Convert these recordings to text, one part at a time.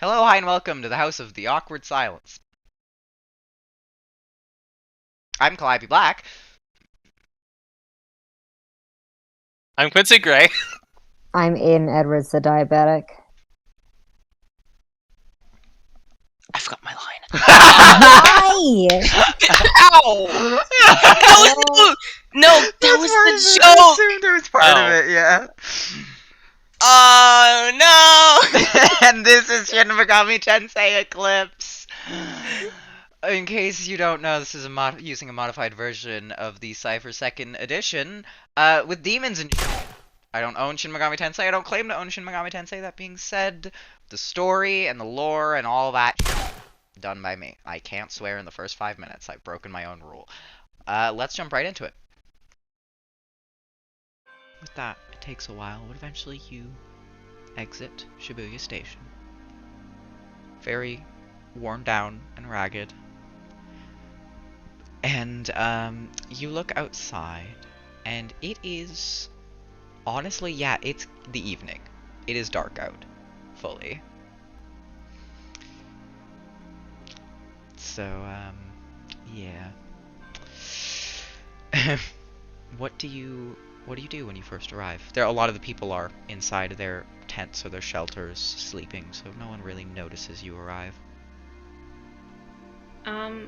Hello, hi, and welcome to the House of the Awkward Silence. I'm Calliope Black. I'm Quincy Gray. I'm Aiden Edwards, the diabetic. I forgot my line. Why? Ow! No, that was the I joke! assumed it was part of it, yeah. Oh, no! And this is Shin Megami Tensei Eclipse. In case you don't know, this is using a modified version of the Cypher 2nd edition, with demons and I don't own Shin Megami Tensei. I don't claim to own Shin Megami Tensei. That being said, the story and the lore and all that done by me. I can't swear in the first 5 minutes. I've broken my own rule. Let's jump right into it. With that, it takes a while, but eventually you exit Shibuya Station. Very worn down and ragged. And you look outside, and it is honestly, yeah, it's the evening. It is dark out, fully. So, yeah. What do you do when you first arrive? A lot of the people are inside their tents or their shelters, sleeping, so no one really notices you arrive. I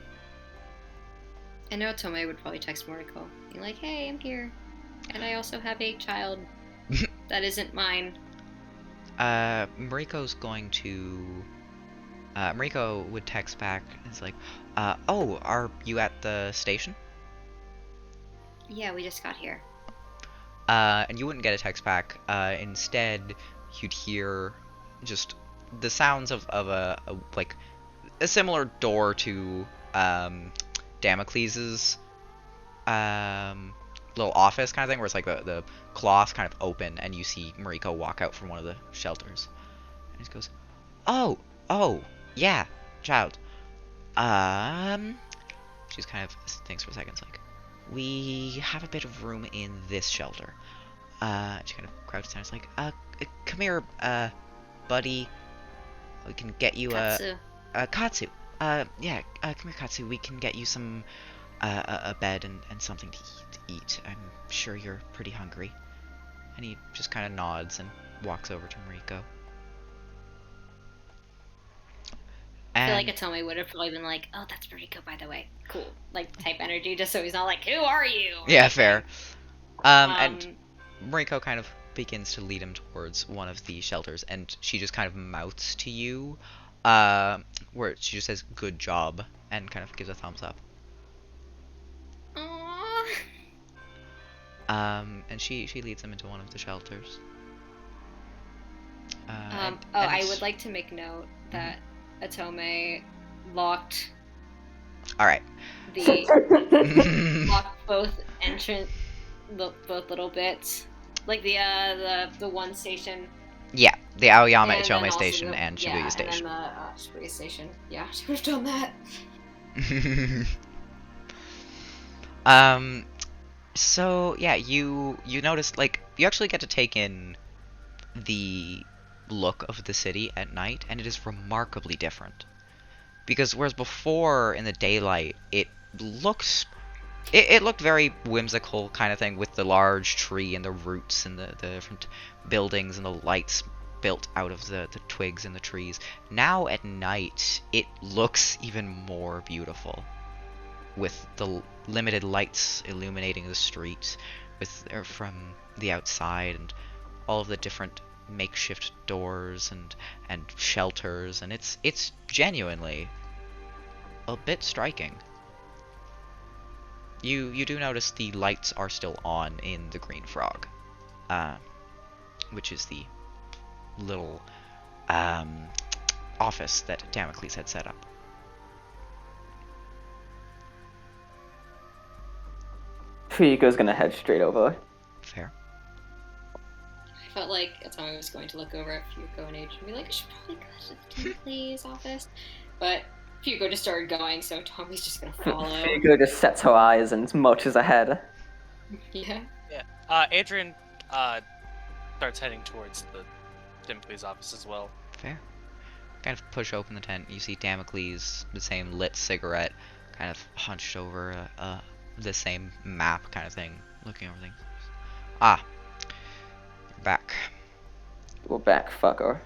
know Tomei would probably text Moriko, being like, "Hey, I'm here, and I also have a child that isn't mine." Mariko's going to. Mariko would text back. It's like, oh, are you at the station? Yeah, we just got here. And you wouldn't get a text back. Instead, you'd hear just the sounds of like a similar door to Damocles's little office kind of thing, where it's like the cloth kind of open, and you see Mariko walk out from one of the shelters, and he goes, "Oh, yeah, child. She's kind of thinks for a second, it's like, we have a bit of room in this shelter." She kind of crouches down. It's like, come here, buddy. We can get you Katsu. Katsu. Yeah, come here, Katsu. We can get you some, a bed and something to eat. I'm sure you're pretty hungry. And he just kind of nods and walks over to Mariko. I feel like Tomei would have probably been like, "Oh, that's Moriko, by the way. Cool." Like, type energy, just so he's not like, "Who are you?" Yeah, fair. And Mariko kind of begins to lead him towards one of the shelters, and she just kind of mouths to you, where she just says, "Good job," and kind of gives a thumbs up. Aww. And she leads them into one of the shelters. I would like to make note that Atome locked Alright. locked both both little bits, like the one station. Yeah, the Aoyama And Ichome then also station and Shibuya station. And then the Shibuya station. Yeah, I would have done that. So yeah, you notice, like, you actually get to take in the look of the city at night, and it is remarkably different. Because whereas before in the daylight, it looked very whimsical kind of thing, with the large tree and the roots and the different buildings and the lights built out of the twigs and the trees. Now at night, it looks even more beautiful, with the limited lights illuminating the streets from the outside, and all of the different makeshift doors and shelters, and it's genuinely a bit striking. You do notice the lights are still on in the Green Frog, which is the little office that Damocles had set up. Fuyuko's gonna head straight over. Fair. I felt like Atome was going to look over at Fuyuko and Age and be like, "I should probably go to the Damocles office," but Fuyuko just started going, so Tommy's just gonna follow. Fuyuko just sets her eyes and marches ahead. Yeah. Yeah. Adrian starts heading towards the Dimpley's office as well. Fair. kind of push open the tent. You see Damocles, the same lit cigarette, kind of hunched over the same map kind of thing, looking over things. Ah, you're back. We're back, fucker.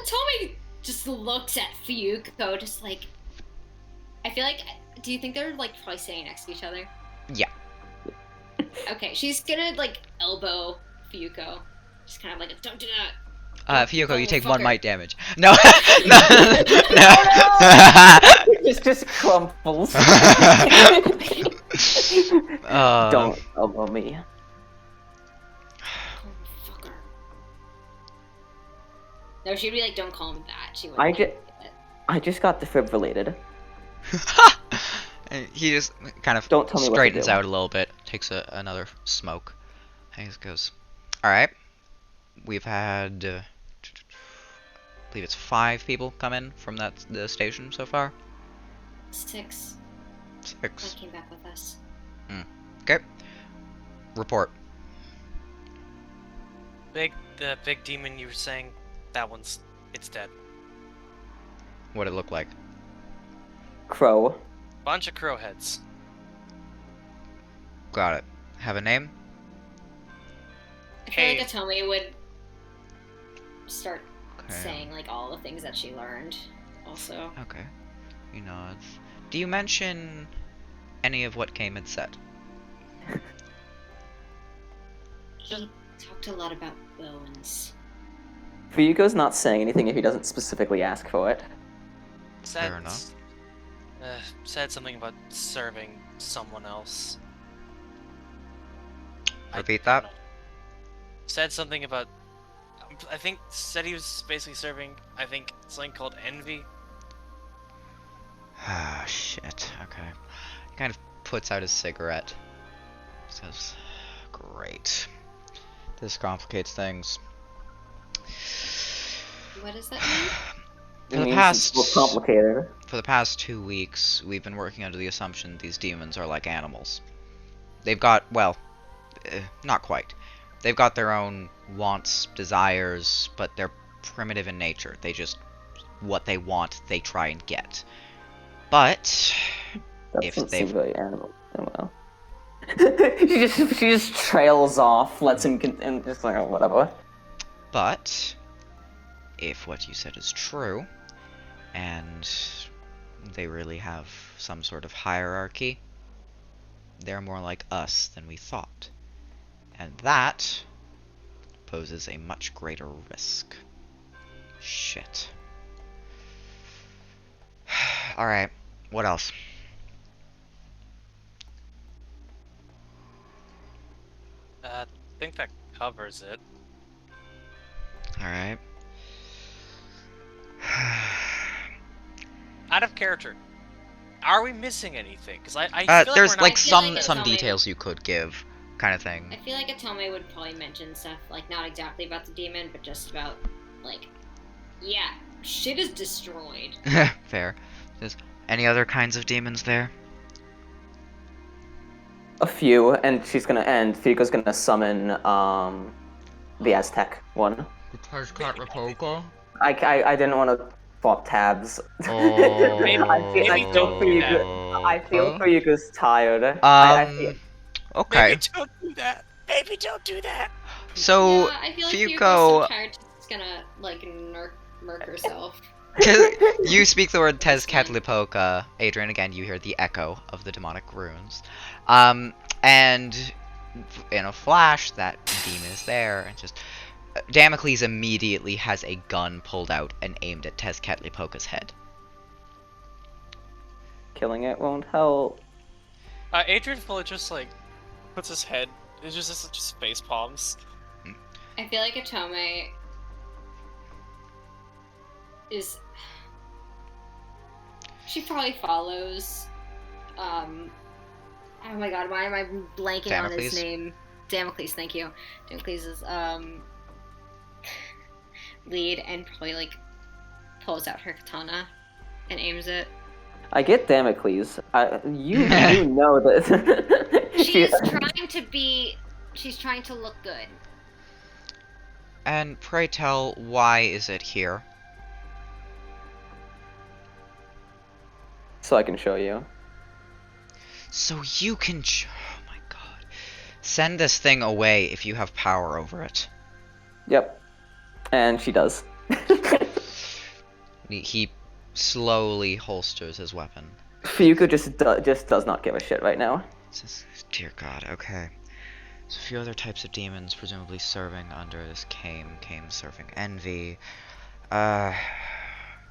Tommy just looks at Fuyuko, just like. I feel like. Do you think they're like probably sitting next to each other? Yeah. Okay, she's gonna like elbow Fuyuko. Just kind of like, don't do that. Fuyuko, you take fucker. 1 might damage. No! Just crumples. Don't elbow me. Oh, fucker. No, she'd be like, don't call him that. She would. I just got defibrillated. And he just kind of Don't tell me what to straightens do. out a little bit, takes another smoke, and he just goes, "Alright, we've had, I believe it's 5 people come in from the station so far." 6. 6. That came back with us. Okay. Report. The big demon you were saying, it's dead. What'd it look like? Crow. Bunch of crow heads. Got it. Have a name? I feel Hey. like Atome would start Okay. saying like all the things that she learned. Also, Okay. He nods. Do you mention any of what Came had said? he talked a lot about bones. Fuyuko's not saying anything if he doesn't specifically ask for it. Fair enough. Said something about serving someone else. Repeat I that. don't know. Said something about. I think said he was basically serving. I think something called envy. Ah, shit. Okay. He kind of puts out his cigarette. Says, "Great. This complicates things." What does that mean? For the past It's more complicated. For the past 2 weeks, we've been working under the assumption these demons are like animals. They've got, well, not quite. They've got their own wants, desires, but they're primitive in nature. What they want, they try and get. But That if doesn't they've- seem very animal. Oh well. she just trails off, lets him and just like, oh, whatever. But if what you said is true, and they really have some sort of hierarchy, they're more like us than we thought. And that poses a much greater risk. Shit. Alright, what else? I think that covers it. Alright. Out of character. Are we missing anything? Because I feel like There's we're like not. feel like some it's some only- details you could give, kind of I thing. feel like Atome would probably mention stuff like not exactly about the demon, but just about like, yeah, shit is destroyed. Fair. There's any other kinds of demons there? A few, and Fuyuko's gonna summon the Aztec one. I didn't want to swap tabs. Oh. Maybe don't do that. I feel Fuyuko's tired. I feel, Okay. Maybe don't do that. Maybe don't do that. So, yeah, I feel like Fuyuko, Fuyuko's so tired, she's gonna like murk herself. you speak the word Tezcatlipoca. Adrian, again, you hear the echo of the demonic runes. And in a flash, that demon is there, and just Damocles immediately has a gun pulled out and aimed at Tezcatlipoca's head. killing it won't help. Adrian fully just like puts his head. It's just face palms. I feel like Atome is. She probably follows. Oh my god, why am I blanking on his Damocles? name? Damocles, thank you. Damocles is lead and probably like pulls out her katana and aims it. I get Damocles. You know that. She's trying to be. She's trying to look good. And pray tell, why is it here? so I can show you. So you can. Oh my god. Send this thing away if you have power over it. Yep. And she does. He slowly holsters his weapon. Fuyuko just does not give a shit right now. Dear God, okay. So a few other types of demons, presumably serving under this Kame serving envy.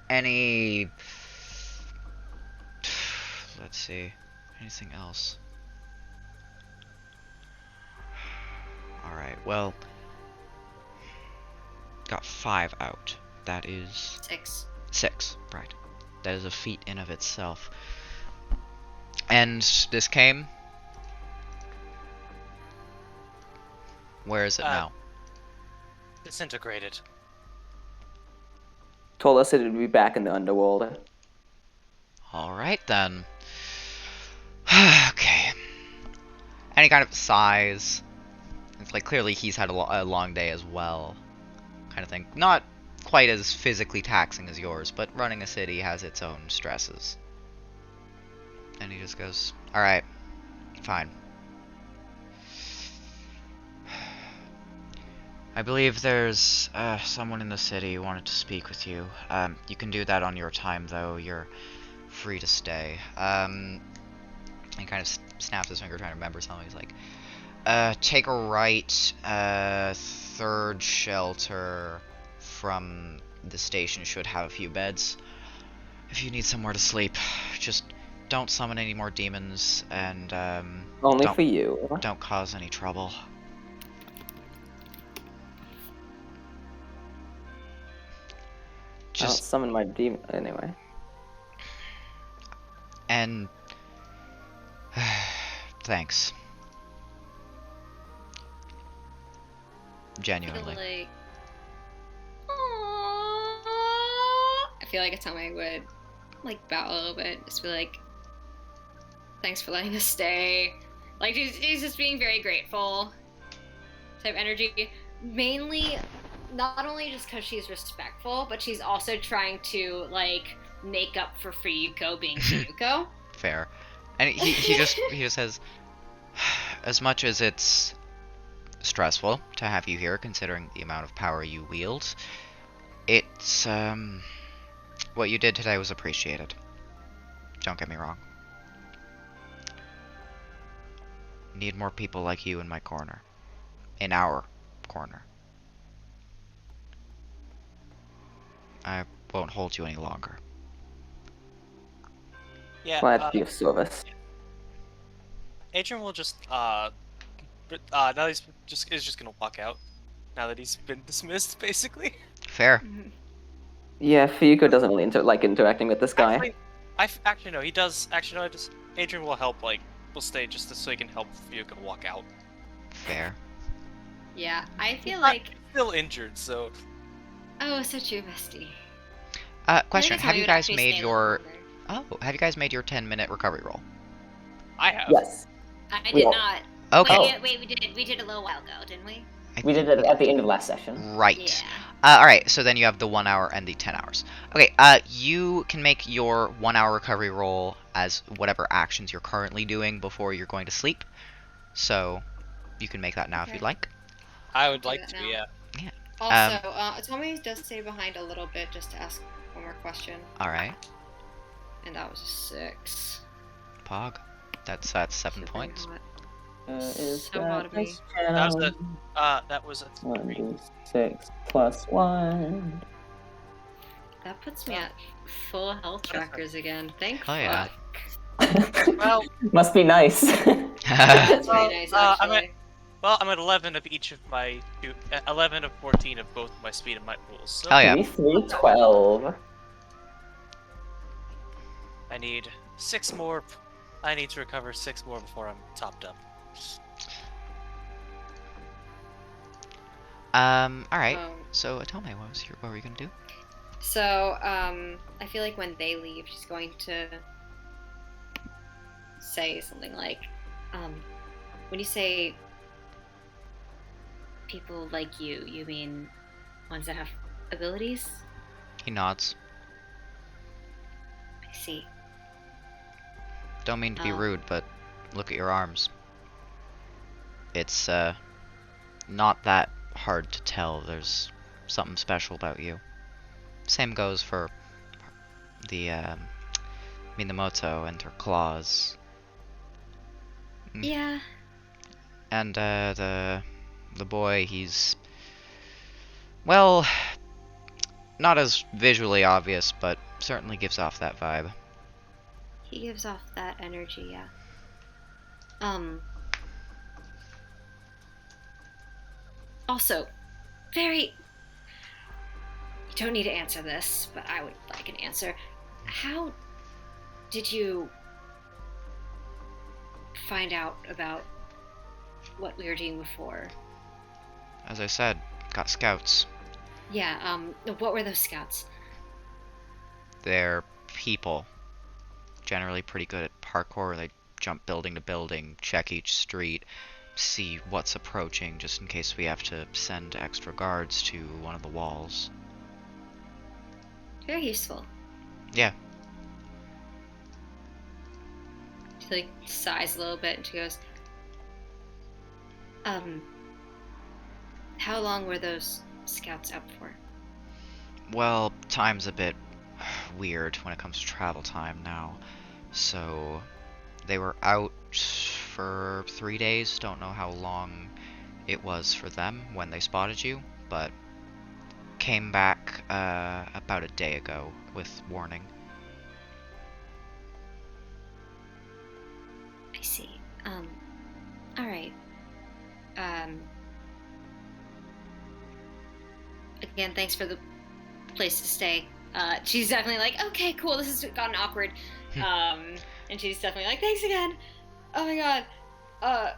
Any... Let's see. Anything else? Alright, well... Got 5 out. That is... 6. 6, right. That is a feat in of itself. And this Kame? Where is it now? Disintegrated. Told us it would be back in the underworld. Alright then. Okay. Any kind of size. It's like clearly he's had a long day as well. Kind of thing. Not quite as physically taxing as yours, but running a city has its own stresses. And he just goes, alright, fine. I believe there's someone in the city who wanted to speak with you. You can do that on your time, though. You're free to stay. He kind of snaps his finger trying to remember something. He's like, take a right, third shelter from the station should have a few beds. If you need somewhere to sleep, just don't summon any more demons, and, Only for you. don't cause any trouble. I'll Just, summon my demon anyway. and... thanks. Genuinely. I feel like Atome would like bow a little bit, just be like, "Thanks for letting us stay." Like he's just being very grateful type energy. Mainly, not only just because she's respectful, but she's also trying to like make up for Fuyuko being Fuyuko. Fair. And he just says, as much as it's stressful to have you here, considering the amount of power you wield, it's, what you did today was appreciated. Don't get me wrong. Need more people like you in my corner. In our corner. I won't hold you any longer. Yeah. Glad to be of service. Adrian will just now that he's just gonna walk out. Now that he's been dismissed, basically. Fair. Yeah, Fuyuko doesn't really like interacting with this guy. Actually no, he does. Actually no, Adrian will help. Like, will stay just so he can help Fuyuko walk out. Fair. Yeah, I feel He's like still injured, so. oh, such a bestie. Question, have Atome you would guys actually made stay your... longer. Oh, have you guys made your 10-minute recovery roll? I have. Yes. I We did all- not. Okay. Wait, we did a little while ago, didn't we? We did it at the end of last session. Right. Yeah. Alright, so then you have the 1 hour and the 10 hours. Okay, you can make your 1 hour recovery roll as whatever actions you're currently doing before you're going to sleep. So, you can make that now if you'd like. I would Do like that to, now. yeah. Also, Atome does stay behind a little bit just to ask one more question. Alright, And that was a 6. Pog. That's 7 Super points. hot. Is So hot of me. That was a 3. 1d6 plus 1. That puts me at full health trackers again. Thank Oh, yeah. fuck. Well, Must be nice. That's very nice, actually. I'm at 11 of each of my 11 of 14 of both my speed and might rules. So Oh, yeah. 3, 12. I need 6 more. I need to recover 6 more before I'm topped up. Alright. Um, So, Atome, what were you gonna do? So, I feel like when they leave, she's going to say something like, when you say people like you mean ones that have abilities? He nods. I see. Don't mean to be Oh. rude, but look at your arms. It's, not that hard to tell there's something special about you. Same goes for the, Minamoto and her claws. Yeah. And, the boy, he's... Well, not as visually obvious, but certainly gives off that vibe. He gives off that energy, yeah. Also, very... You don't need to answer this, but I would like an answer. How did you find out about what we were doing before? As I said, got scouts. Yeah, what were those scouts? They're people. Generally pretty good at parkour. They jump building to building, check each street, see what's approaching, just in case we have to send extra guards to one of the walls. Very useful. Yeah. She like sighs a little bit and she goes, how long were those scouts out for? Well, time's a bit weird when it comes to travel time now. So, they were out for 3 days. Don't know how long it was for them when they spotted you, but came back about a day ago with warning. I see. Alright. Again, thanks for the place to stay. She's definitely like, okay, cool, this has gotten awkward. And she's definitely like, thanks again. Oh my god.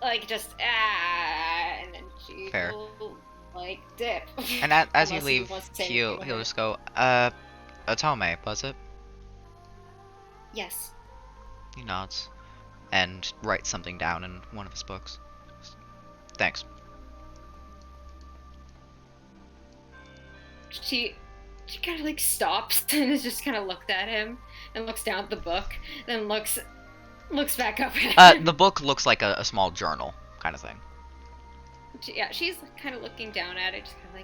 Like, just, and then she Fair. will, like, dip. And as you Unless leave, wants to say he'll anything about just go, Atome, was it? Yes. He nods. And writes something down in one of his books. Thanks. She kind of like stops and is just kind of looked at him and looks down at the book, then looks back up at him. The book looks like a small journal kind of thing. Yeah, she's kind of looking down at it, just kind of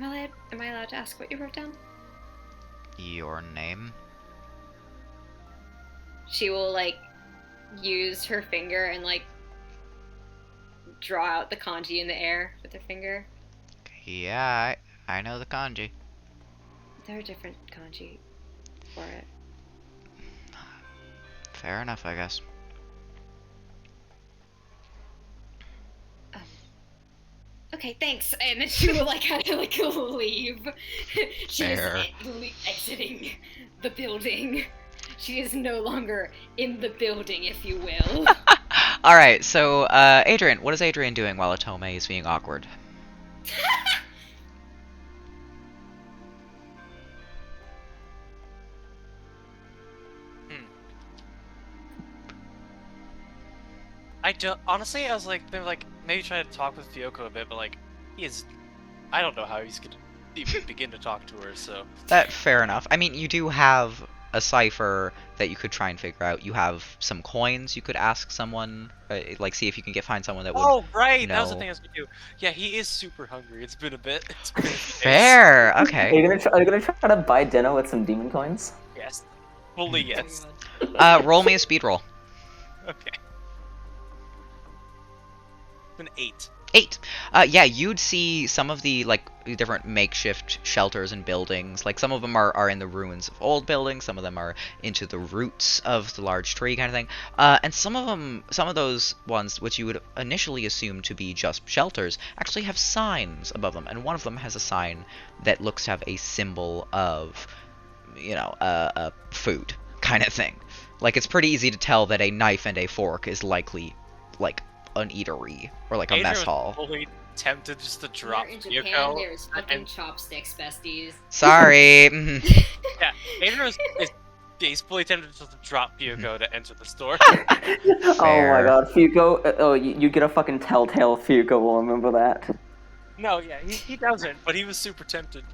like, am I allowed to ask what you wrote down? Your name? She will like use her finger and like draw out the kanji in the air with her finger. Yeah, I know the kanji. There are different kanji for it. Fair enough, I guess. Okay, thanks. And then she will like kind of like leave. She Fair. is exiting the building. She is no longer in the building, if you will. Alright, so, Adrian, what is Adrian doing while Atome is being awkward? Honestly, I was like, they're like, maybe try to talk with Fyoko a bit, but like, I don't know how he's gonna even begin to talk to her, so. That, fair enough. I mean, you do have a cipher that you could try and figure out. You have some coins you could ask someone, like see if you can find someone that would Oh, right! That was the know. thing I was gonna do. Yeah, he is super hungry. It's been a bit. It's been a few days. Fair, okay. Are you gonna try to buy dinner with some demon coins? Yes. Fully yes. Roll me a speed roll. Okay. An 8. 8. Yeah, you'd see some of the, like, different makeshift shelters and buildings. Like, some of them are in the ruins of old buildings, some of them are into the roots of the large tree kind of thing. And some of those ones, which you would initially assume to be just shelters, actually have signs above them. And one of them has a sign that looks to have a symbol of, you know, food kind of thing. Like, it's pretty easy to tell that a knife and a fork is likely, like, an eatery or like a Adrian mess was hall. fully tempted just to drop in Japan, Fyoko. there's fucking and- chopsticks, besties. Sorry. Yeah, Adrian he's fully tempted just to drop Fyoko to enter the store. Oh my Fair. god, Fugo. Oh, you get a fucking telltale Fugo, will remember that. No, yeah, he doesn't, but he was super tempted.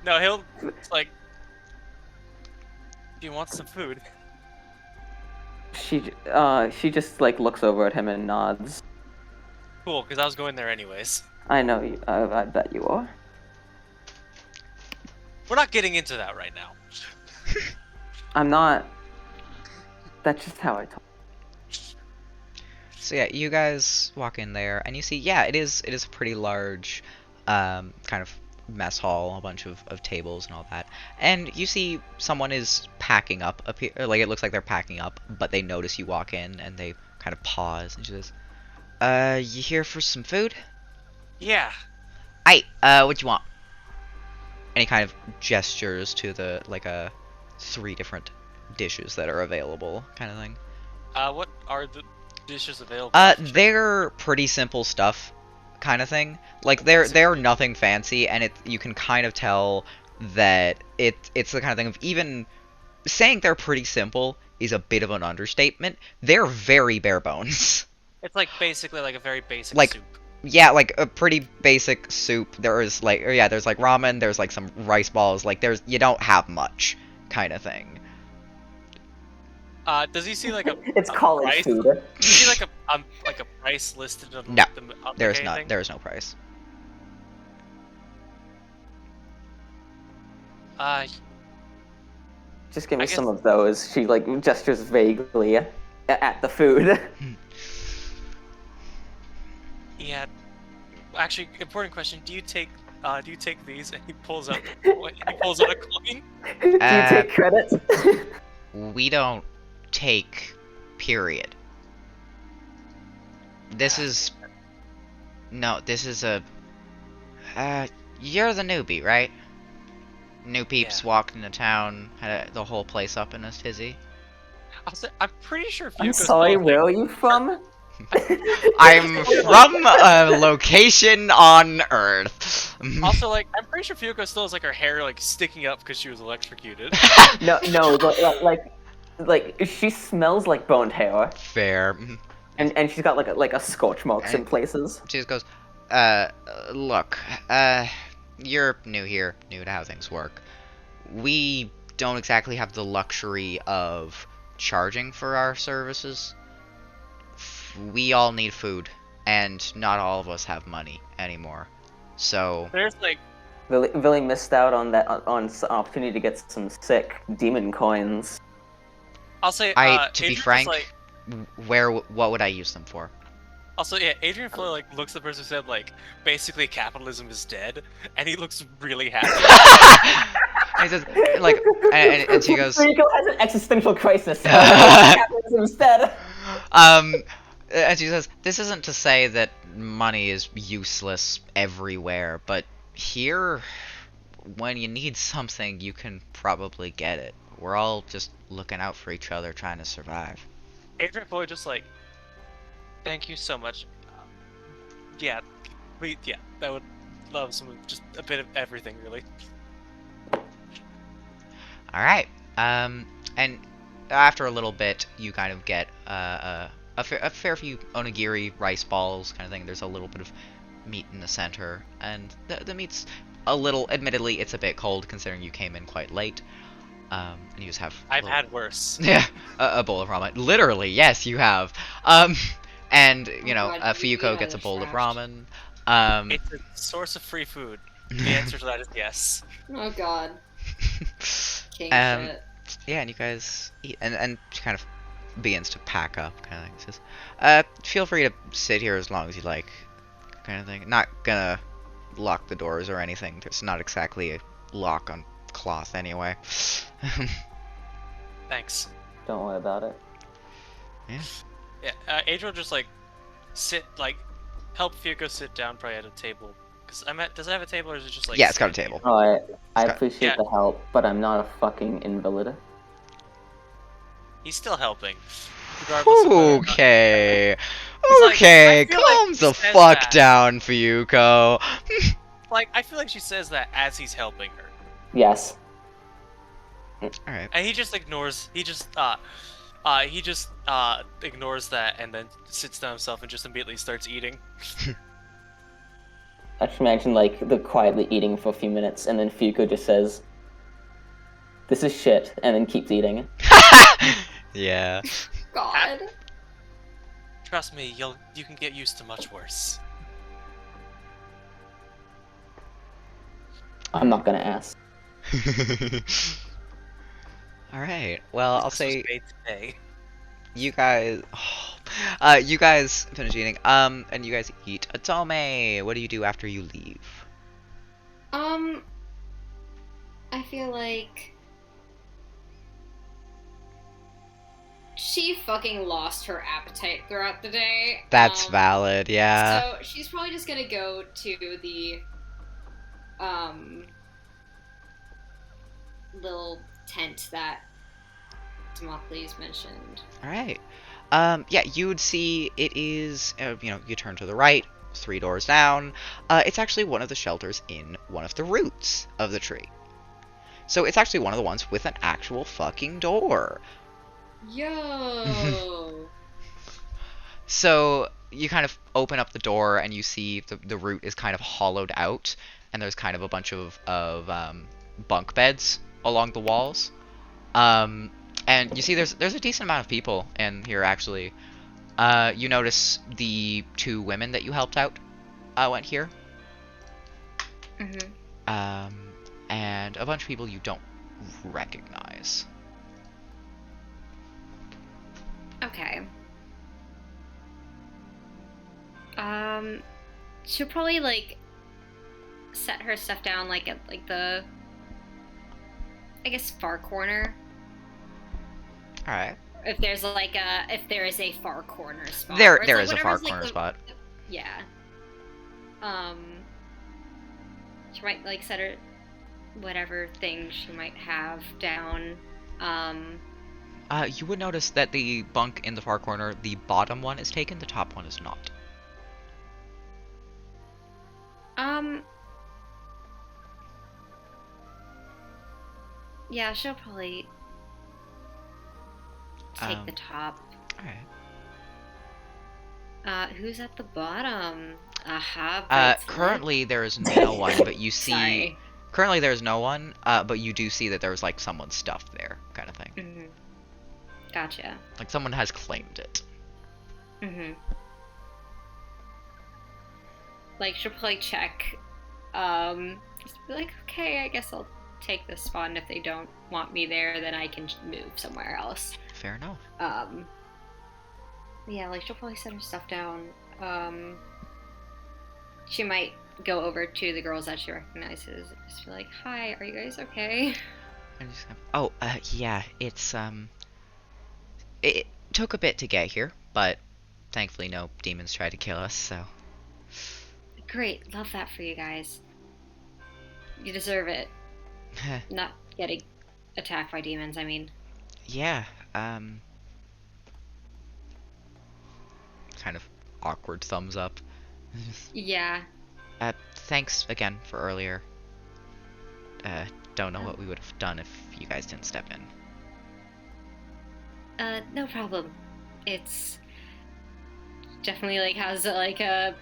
No, he'll. It's like. Do you want some food? She just like looks over at him and nods. Cool, because I was going there anyways. I know you. I bet you are. We're not getting into that right now. I'm not. That's just how I talk. So yeah, you guys walk in there, and you see, yeah, it is a pretty large, kind of mess hall, a bunch of tables and all that. And you see someone is packing up, like it looks like they're packing up, but they notice you walk in, and they kind of pause, and she says, you here for some food? Yeah. Aye, what you want? And he kind of gestures to the, like, 3 different dishes that are available, kind of thing. What are the dishes available? They're pretty simple stuff, kind of thing. Like they're nothing fancy, and you can kind of tell that it's the kind of thing of, even saying they're pretty simple is a bit of an understatement. They're very bare bones. It's like basically like a very basic Like, soup. yeah, like a pretty basic soup. There's like, there's like ramen. There's like some rice balls. Like you don't have much, kind of thing. Does he see like a? It's a college price? food. Does he see like a price listed on No, the on There's like not. anything? There's no price. Just give me I guess- some of those. She like gestures vaguely at the food. Yeah. Actually, important question. Do you take these? And he pulls out a coin. Do you take credit? We don't take, period. This is... No, this is a... you're the newbie, right? New peeps Yeah. walked into town, had the whole place up in a tizzy. I'm pretty sure Fuko. I'm sorry, where are you from? I'm from a location on Earth. Also, like, I'm pretty sure Fuko still has like her hair like sticking up because she was electrocuted. No, like she smells like burnt hair, Fair. and she's got like a scorch marks in places. She just goes, look, you're new here, new to how things work. We don't exactly have the luxury of charging for our services. We all need food, and not all of us have money anymore. So There's like, Really missed out on that on opportunity to get some sick demon coins. I'll say. to be Adrian's frank, like, what would I use them for? also, yeah, Adrian Fuller like looks at the person who said like basically capitalism is dead, and he looks really happy. And he says, like, and she goes, Rico has an existential crisis. Capitalism instead. And she says, this isn't to say that money is useless everywhere, but here, when you need something, you can probably get it. We're all just looking out for each other, trying to survive. Adrian Fuller just like, thank you so much. Yeah, I would love just a bit of everything, really. Alright, and after a little bit, you kind of get, a fair few onigiri rice balls kind of thing. There's a little bit of meat in the center, and the meat's a little, admittedly, it's a bit cold considering you came in quite late. And you just have... I've had worse. Yeah, a bowl of ramen. Literally, yes, you have. And, you know, God, Fuyuko yeah, gets a they're bowl of trashed. ramen. It's a source of free food. The answer to that is yes. Oh god. King Um, shit. yeah, and you guys eat, and she kind of begins to pack up, kind of thing. Says, feel free to sit here as long as you like, kind of thing. Not gonna lock the doors or anything. There's not exactly a lock on cloth anyway. Thanks. Don't worry about it. Yeah, Adrian will just like help Fuko sit down probably at a table. Cause does it have a table or is it just like? Yeah, it's got a table. Alright, I Scott. appreciate Yeah. the help, but I'm not a fucking invalid. He's still helping. Regardless of whether or not- Okay. He's like, Okay, I feel like calm he the says fuck that. down, Fuyuko. Like, I feel like she says that as he's helping her, Yes. Alright. and he just ignores. He just ignores that and then sits down himself and just immediately starts eating. I just imagine like the quietly eating for a few minutes, and then Fuko just says, "This is shit," and then keeps eating. Yeah. God. Trust me, you can get used to much worse. I'm not gonna ask. All right. Well, I'll This was say made today. you guys. You guys finish eating. And you guys eat. Atome, what do you do after you leave? I feel like she fucking lost her appetite throughout the day. That's valid. Yeah. So she's probably just gonna go to the little tent that Democles mentioned. All right. Yeah, you would see it is. You turn to the right, 3 doors down. It's actually one of the shelters in one of the roots of the tree. So it's actually one of the ones with an actual fucking door. Yo. So you kind of open up the door and you see the root is kind of hollowed out, and there's kind of a bunch of bunk beds along the walls. And you see there's a decent amount of people in here actually. You notice the 2 women that you helped out went here. And a bunch of people you don't recognize. Okay. She'll probably like set her stuff down like at like the, I guess, far corner. All right. If there's like if there is a far corner spot. There Where it's, like, is a far whatever's, like, corner spot. Yeah. She might like set her whatever thing she might have down. You would notice that the bunk in the far corner, the bottom one is taken, the top one is not. Yeah, she'll probably take the top. Alright. Who's at the bottom? Aha. Currently there is no one, but you see... Sorry. Currently there's no one, but you do see that there's like someone stuffed there, kind of thing. Mm-hmm. Gotcha. Like someone has claimed it. Mm-hmm. Like, she'll probably check, just be like, okay, I guess I'll take this spot, and if they don't want me there, then I can move somewhere else. Fair enough. Yeah, like, she'll probably set her stuff down. She might go over to the girls that she recognizes and just be like, hi, are you guys okay? And just yeah, it's, it took a bit to get here, but thankfully no demons tried to kill us, so... Great, love that for you guys. You deserve it. Not getting attacked by demons, I mean. Yeah, kind of awkward thumbs up. Yeah. Thanks again for earlier. Don't know what we would have done if you guys didn't step in. No problem. It's definitely like has like a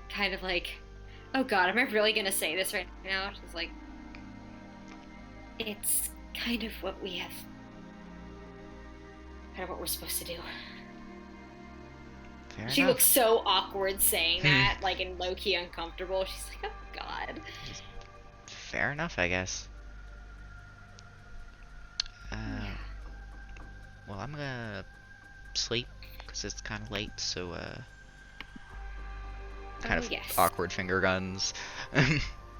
kind of like, oh god, am I really gonna say this right now? She's like, it's kind of what we have, kind of what we're supposed to do. Fair She enough. looks so awkward saying that, like, and low-key uncomfortable. She's like, oh god. Fair enough, I guess. Well, I'm gonna sleep because it's kind of late, so kind of yes. awkward finger guns.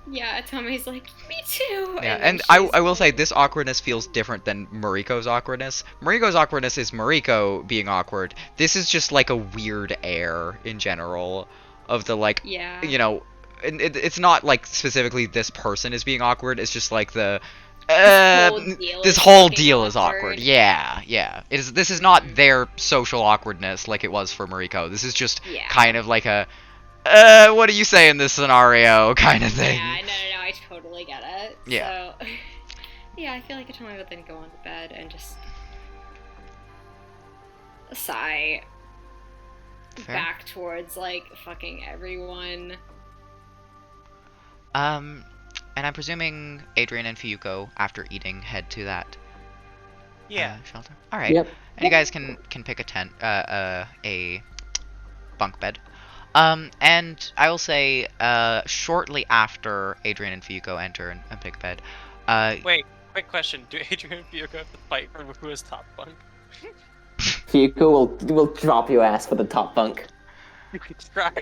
Yeah, Tommy's like, me too. Yeah, then and she's I will say like- this awkwardness feels different than Mariko's awkwardness. Mariko's awkwardness is Mariko being awkward. This is just like a weird air in general of the like, Yeah. you know, and it's not like specifically this person is being awkward. It's just like the this whole deal is awkward. Yeah, yeah. This is not their social awkwardness like it was for Mariko. This is just Yeah. kind of like a what do you say in this scenario kind of thing. Yeah, no, I totally get it. Yeah. So, yeah, I feel like Atomi would then go on to bed and just sigh Fair. back towards, like, fucking everyone. And I'm presuming Adrian and Fuyuko, after eating, head to that Yeah. shelter. All right. Yep. And you guys can pick a tent, a bunk bed. And I will say, shortly after Adrian and Fuyuko enter and pick a bed, Wait, quick question. Do Adrian and Fuyuko have to fight for who is top bunk? Fuyuko will drop your ass for the top bunk. You could try.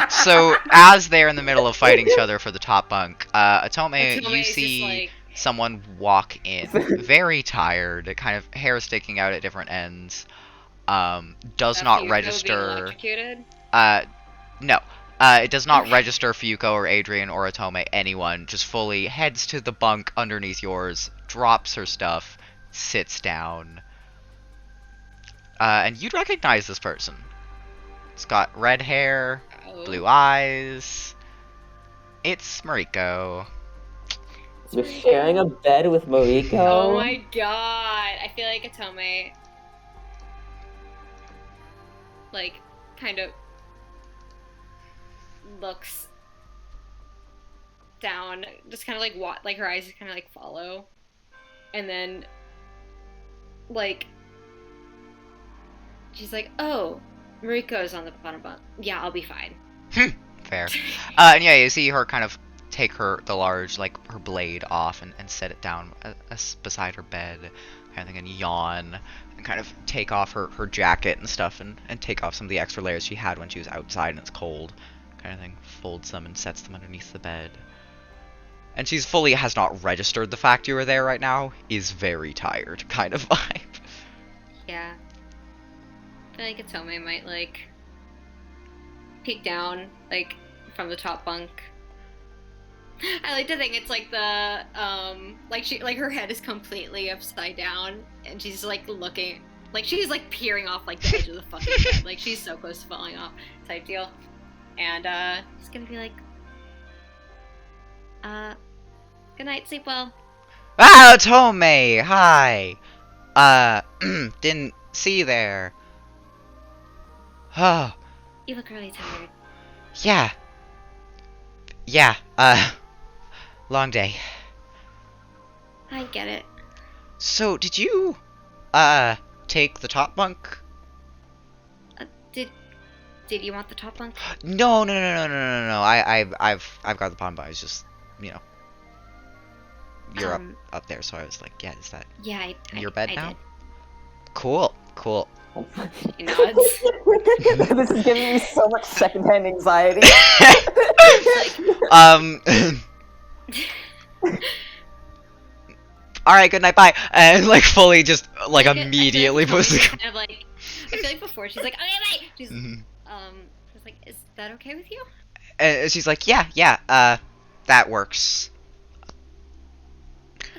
so as they're in the middle of fighting each other for the top bunk, Atome, Atome you is just see like- someone walk in, very tired, kind of hair sticking out at different ends. Does That not Fuyuko being register. electrocuted? No. It does not Okay. register Fuyuko or Adrian or Atome, anyone. Just fully heads to the bunk underneath yours, drops her stuff, sits down. And you'd recognize this person. It's got red hair, Oh. blue eyes. It's Mariko. You're sharing a bed with Mariko? Oh my god! I feel like Atome, like, kind of looks down, just kind of like like her eyes just kind of like follow, and then like she's like, "Oh, Mariko's on the bottom bunk. Yeah, I'll be fine." Fair. And yeah, you see her kind of take the large, like, her blade off and set it down beside her bed, kind of thing, and yawn, and kind of take off her jacket and stuff, and take off some of the extra layers she had when she was outside and it's cold, kind of thing, folds them and sets them underneath the bed. And she's fully has not registered the fact you are there right now, is very tired, kind of vibe. Yeah. I feel like Atome might like peek down, like, from the top bunk. I like to think it's like the like her head is completely upside down and she's like looking, like she's like peering off like the edge of the fucking bed, like she's so close to falling off type deal. And she's gonna be like, good night, sleep well. Ah, Tome! Hi! Didn't see you there. Oh, You look really tired. yeah. Yeah, long day. I get it. So, did you, take the top bunk? Did you want the top bunk? No. I've got the bottom bunk. It's just, you know, you're up there, so I was like, yeah, is that Yeah, your bed I now? did. Cool. She nods. This is giving me so much secondhand anxiety. Alright, good night, bye. And, like, fully just, like, I feel like immediately Tommy's puts the... kind of like, I feel like before she's like, okay, bye. She's Mhm. she's like, is that okay with you? And she's like, yeah, that works.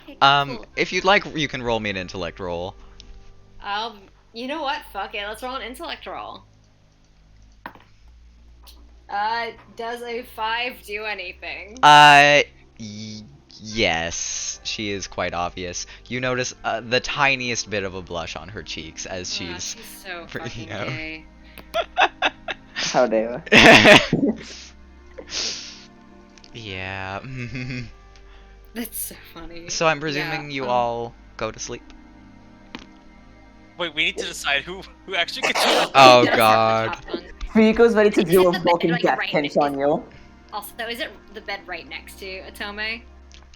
Okay, cool. If you'd like, you can roll me an intellect roll. You know what? Fuck it. Let's roll an intellect roll. Does a 5 do anything? Yes, she is quite obvious. You notice the tiniest bit of a blush on her cheeks as She's she's so freaking fucking out. gay. How dare. Yeah. That's so funny. So I'm presuming you all go to sleep. Wait, we need to decide who actually gets to Oh That's god. not the top bunk. Fuyuko's ready to Is do it a the bed, broken like, death right pinch next- on you. Also, is it the bed right next to Atome?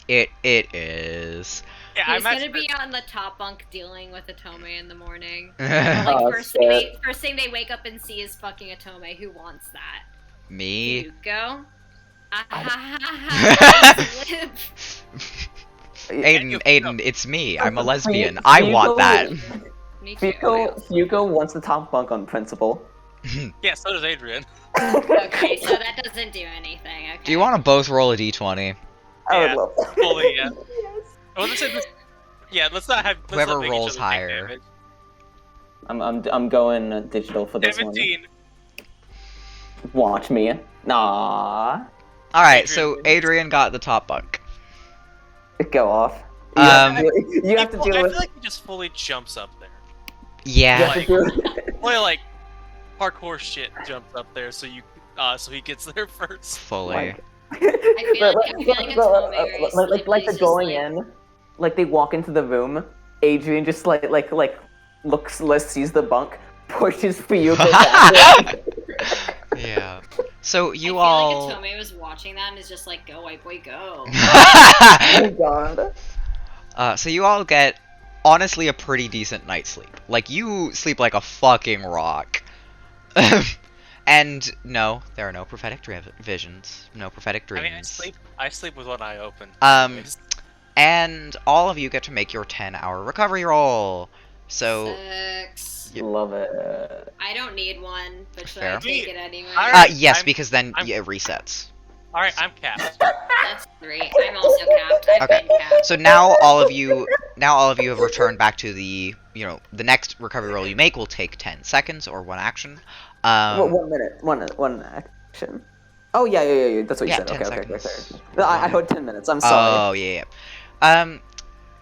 It is. Yeah, He's I'm gonna actually. be on the top bunk dealing with Atome in the morning. Me? Like Oh, first thing they wake up and see is fucking Atome. Who wants that? Yuko. Aiden, it's me. I'm a lesbian. Fuyuko- I want that. Me too. Fuyuko wants the top bunk on principle. Yeah, so does Adrian. Okay, so that doesn't do anything. Okay. Do you want to both roll a d20? I Yeah, would love that. fully, yeah. I was gonna say this. Yeah, let's not have. Let's Whoever not make each rolls other take higher. damage. I'm going digital for this 17. one. Watch me. Nah. Alright, so Adrian got the top bunk. Go off. You have to I deal feel with. like he just fully jumps up there. You Yeah. have to deal- Fully like parkour shit jumps up there, so you, so he gets there first. Fully. Like, I feel like Otome very like sleepily they're is just going like, in, like they walk into the room. Adrian just like looks, sees the bunk, pushes Fuyuko back. Yeah. So I you feel all. like Otome was watching that and is just like, go, white boy, go. Oh god. So you all get honestly a pretty decent night's sleep. Like you sleep like a fucking rock. And no, there are no prophetic visions, no prophetic I dreams. mean, I sleep with one eye open. Um, anyways. And all of you get to make your 10-hour recovery roll. So, 6. Yep. Love it. I don't need one, but should Fair. I take it anyway? Alright. yes, because then I'm- it resets. All right, I'm capped. That's 3. I'm also capped. I've Okay. been capped. So now all of you have returned back to the the next recovery roll you make will take 10 seconds or 1 action. Well, 1 minute, one action. Oh yeah. That's what you Yeah, said. 10 Okay. seconds. I heard 10 minutes. I'm sorry. Oh yeah.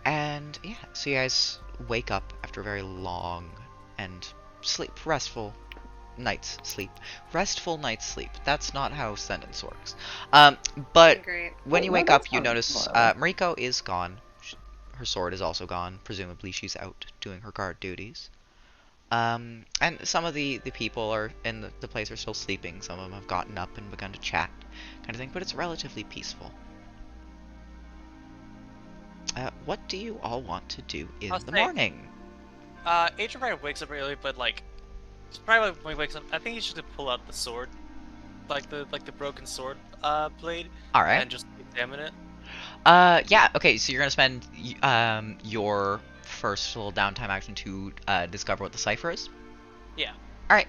And yeah, so you guys wake up after a very long and restful night's sleep. Restful night's sleep. That's not how sentence works. But Great. when you Well, wake that up, you sounds notice wild. Mariko is gone. Her sword is also gone. Presumably she's out doing her guard duties. And some of the people are in the place are still sleeping. Some of them have gotten up and begun to chat, kind of thing. But it's relatively peaceful. What do you all want to do in I'll the say- morning? Adrian probably wakes up early, but like, probably when he wakes up, I think he should pull out the sword, like the broken sword blade, All right. and just examine it. Yeah. Okay. So you're gonna spend your first little downtime action to discover what the cipher is. Yeah. All right.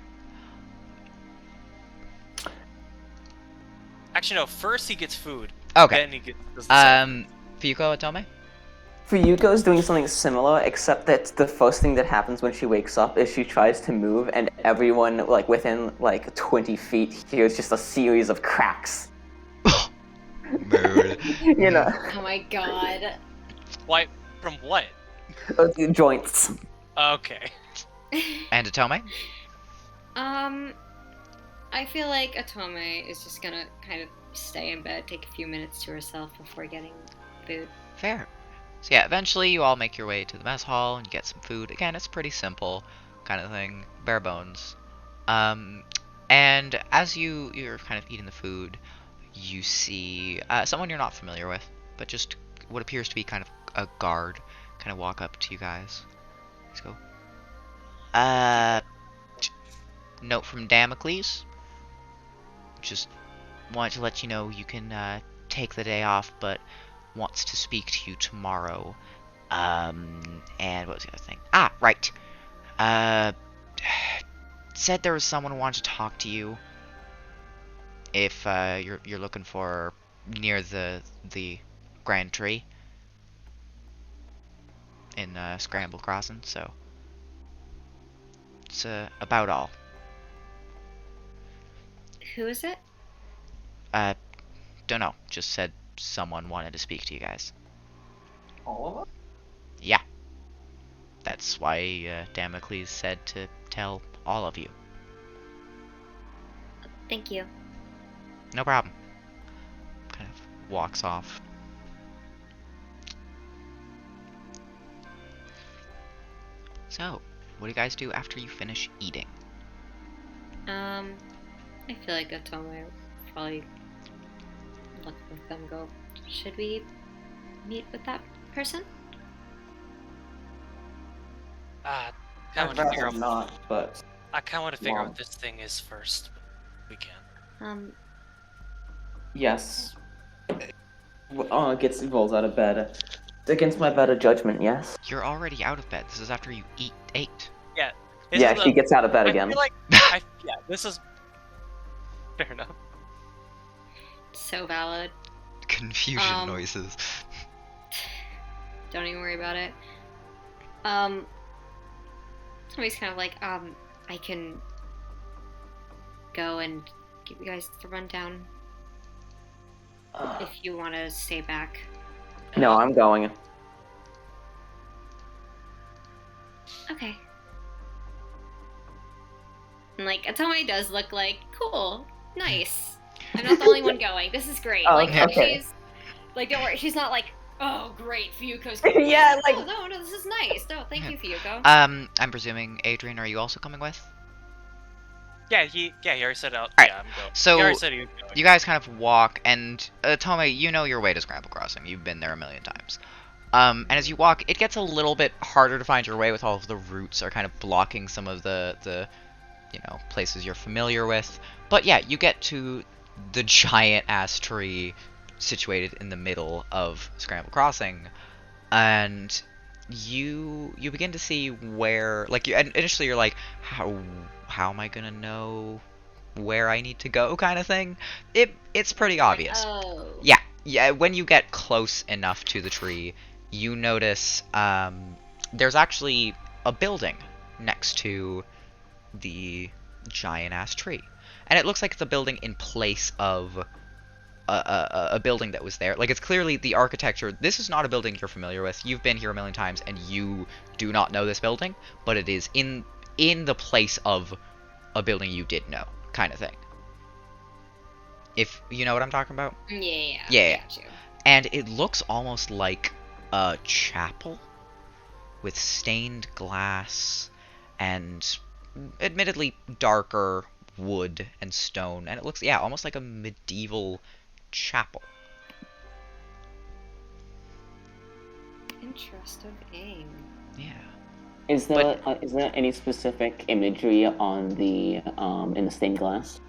Actually, no. First he gets food. Okay. Then he gets. does the cipher. Fuyuko, Atome? Fuyuko's doing something similar, except that the first thing that happens when she wakes up is she tries to move, and everyone, like, within, 20 feet hears just a series of cracks. Mood. You know, Oh my god. Why? From what? joints. Okay. And Atome? I feel like Otome is just gonna kind of stay in bed, take a few minutes to herself before getting food. Fair. So yeah, eventually you all make your way to the mess hall and get some food. Again, it's pretty simple kind of thing, bare bones. And as you're kind of eating the food, you see someone you're not familiar with, but just what appears to be kind of a guard, kind of walk up to you guys. Let's go. Note from Damocles. Just wanted to let you know you can take the day off, but wants to speak to you tomorrow. And what was the other thing? Ah, right. Said there was someone who wanted to talk to you. If you're looking for near the Grand Tree in Scramble Crossing, so it's about all. Who is it? Don't know. Just said someone wanted to speak to you guys. All of us? Yeah. That's why Damocles said to tell all of you. Thank you. No problem. Kind of walks off. So, what do you guys do after you finish eating? I feel like Otome will probably look with them and go, should we meet with that person? I I'd kind of want to figure rather out. not, but I kind of want to figure out Wow. what this thing is first. But we can. yes. Rolls out of bed. It's against my better judgment, yes. You're already out of bed. This is after you ate. This Yeah, is she a- gets out of bed I again. feel like yeah, this is fair enough. So valid. Confusion noises. Don't even worry about it. Somebody's kind of like, I can go and give you guys the rundown if you want to stay back. No, I'm going. Okay. And like, Atome does look like, cool, nice. I'm not the only one going. This is great. Oh, Like, okay. she's like, don't worry. She's not like, oh, great, Fuyuko's going. Yeah, like- oh, no, this is nice. No, thank you, Fuyuko. I'm presuming, Adrian, are you also coming with? Yeah, he already said out. Alright, Yeah, I'm going. so he already said he was going. You guys kind of walk, and Tome, you know your way to Scramble Crossing. You've been there a million times. And as you walk, it gets a little bit harder to find your way with all of the roots are kind of blocking some of the places you're familiar with. But yeah, you get to the giant-ass tree situated in the middle of Scramble Crossing, and you begin to see where, like, initially you're like, how am I gonna know where I need to go, kind of thing. It's pretty obvious. Like, oh. Yeah, when you get close enough to the tree, you notice there's actually a building next to the giant-ass tree. And it looks like it's a building in place of a building that was there. Like, it's clearly the architecture. This is not a building you're familiar with. You've been here a million times, and you do not know this building, but it is in the place of a building you did know, kind of thing. If you know what I'm talking about? Yeah. Yeah. Got you. And it looks almost like a chapel with stained glass and admittedly darker wood and stone. And it looks, yeah, almost like a medieval chapel. Interesting. Yeah. Is there any specific imagery on the in the stained glass?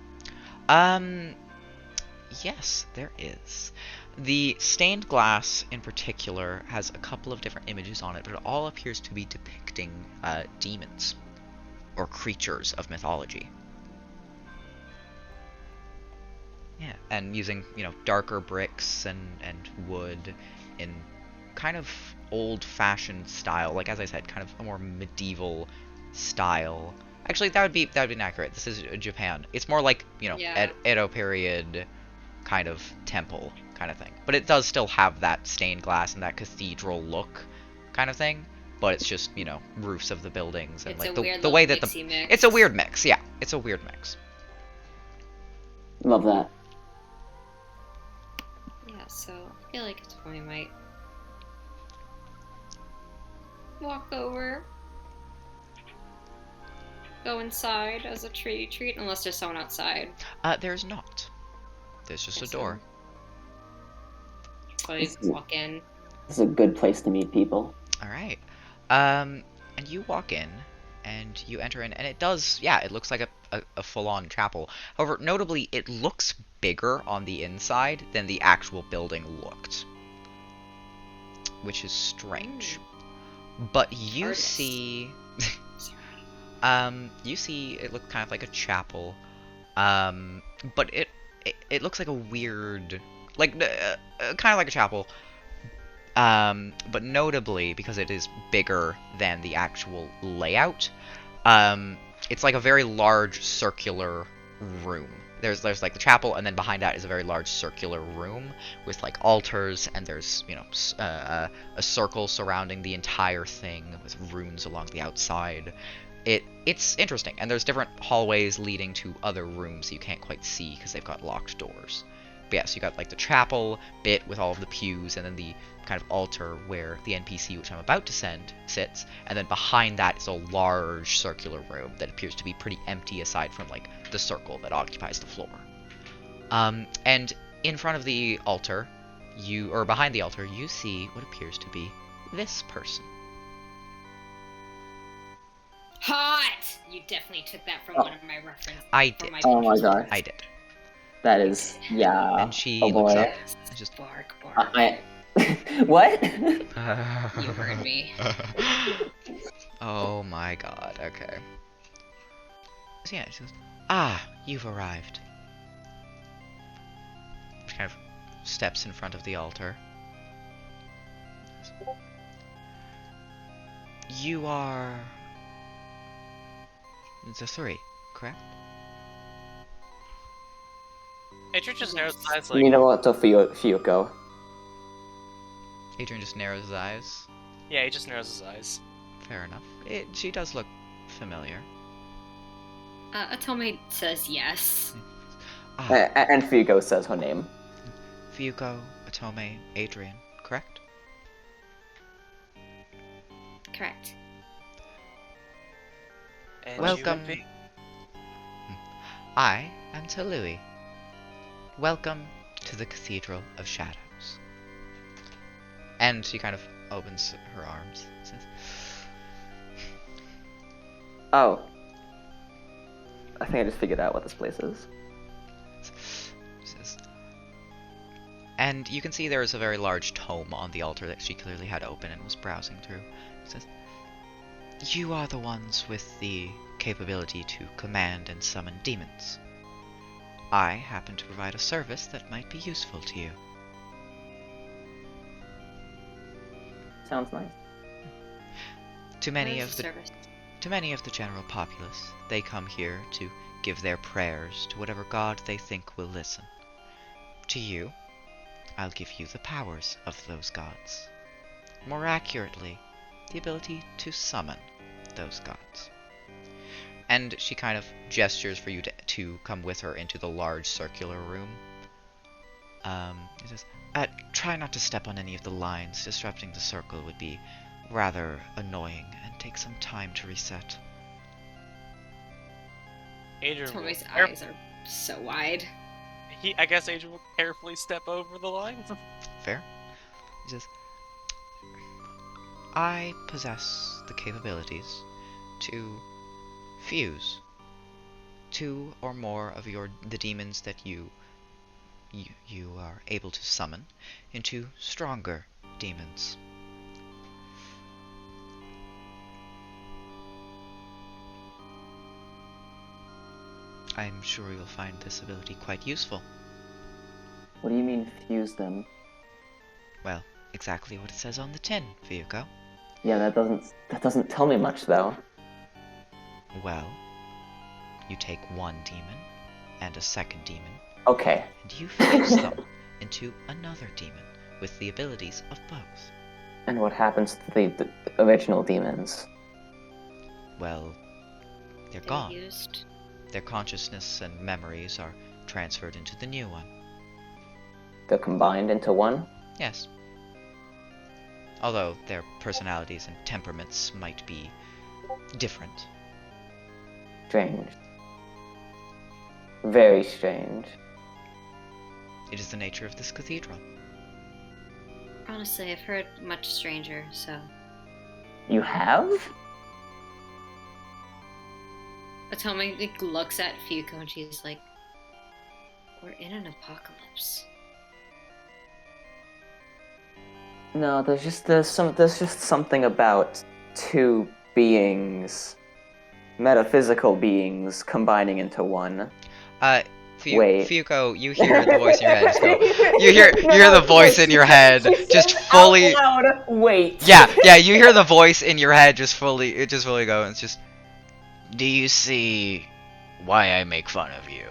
Yes, there is. The stained glass in particular has a couple of different images on it, but it all appears to be depicting demons or creatures of mythology. Yeah, and using, darker bricks and wood in kind of old-fashioned style. Like, as I said, kind of a more medieval style. Actually, that would be inaccurate. This is Japan. It's more like, Yeah. Edo period kind of temple kind of thing. But it does still have that stained glass and that cathedral look kind of thing. But it's just, roofs of the buildings and It's like a weird the way little that mixy mix. it's a weird mix. Yeah, it's a weird mix. Love that. Yeah, so I feel like Toy might walk over, go inside as a treat, unless there's someone outside. There's not. There's just a Okay, so- door. So I walk in. It's a good place to meet people. All right. And you walk in, and you enter in, and it does, yeah, it looks like a full-on chapel. However, notably, it looks bigger on the inside than the actual building looked, which is strange. But you Artist. see, Sorry. you see, it looked kind of like a chapel, but it looks like a weird, like, kind of like a chapel. But notably, because it is bigger than the actual layout, it's like a very large circular room. There's like the chapel, and then behind that is a very large circular room with like altars, and there's a circle surrounding the entire thing with runes along the outside. It's interesting, and there's different hallways leading to other rooms you can't quite see because they've got locked doors. But yeah, so you got like the chapel bit with all of the pews, and then the kind of altar where the NPC, which I'm about to send, sits, and then behind that is a large circular room that appears to be pretty empty aside from like the circle that occupies the floor. And in front of the altar, behind the altar, you see what appears to be this person. Hot! You definitely took that from Oh. one of my references. I did. Oh my god. I did. That is, yeah. And she oh looks boy. up and just Bark. What? You heard me. Oh my god, okay. So yeah, she goes, "Ah, you've arrived." She kind of steps in front of the altar. You are the three, correct? Adrian just narrows his eyes You like, know what, Fuyuko? Adrian just narrows his eyes. yeah, he just narrows his eyes. Fair enough. She does look familiar. Atome says yes. Ah, And Fugo says her name. Fugo, Atome, Adrian, correct? Correct. And Welcome. you would be? I am Talui. Welcome to the Cathedral of Shadows. And she kind of opens her arms. Says, Oh. I think I just figured out what this place is. says, and you can see there is a very large tome on the altar that she clearly had open and was browsing through. Says, you are the ones with the capability to command and summon demons. I happen to provide a service that might be useful to you. Sounds nice. To What many is of the the service? To many of the general populace, they come here to give their prayers to whatever god they think will listen. To you, I'll give you the powers of those gods. More accurately, the ability to summon those gods. And she kind of gestures for you to come with her into the large circular room. It says, try not to step on any of the lines. Disrupting the circle would be rather annoying and take some time to reset. Adrian will Tommy's caref- eyes are so wide. I guess Adrian will carefully step over the lines. Fair? He says, I possess the capabilities to fuse two or more of the demons that you are able to summon into stronger demons. I'm sure you'll find this ability quite useful. What do you mean fuse them? Well, exactly what it says on the tin, Vyuko. Yeah, that doesn't tell me much though. Well, you take one demon and a second demon, Okay. and you fuse them into another demon with the abilities of both. And what happens to the original demons? Well, they're They're gone. used. Their consciousness and memories are transferred into the new one. They're combined into one? Yes. Although their personalities and temperaments might be different. Strange. Very strange. It is the nature of this cathedral. Honestly, I've heard much stranger, so. You have? Atomic like, looks at Fuko and she's like, we're in an apocalypse. No, there's just something about two beings, metaphysical beings, combining into one. Wait. Fuko, you hear the voice in your head just go. You hear the voice in your head just fully. Out loud. Wait. Yeah, you hear the voice in your head just fully go, and it's just. Do you see why I make fun of you?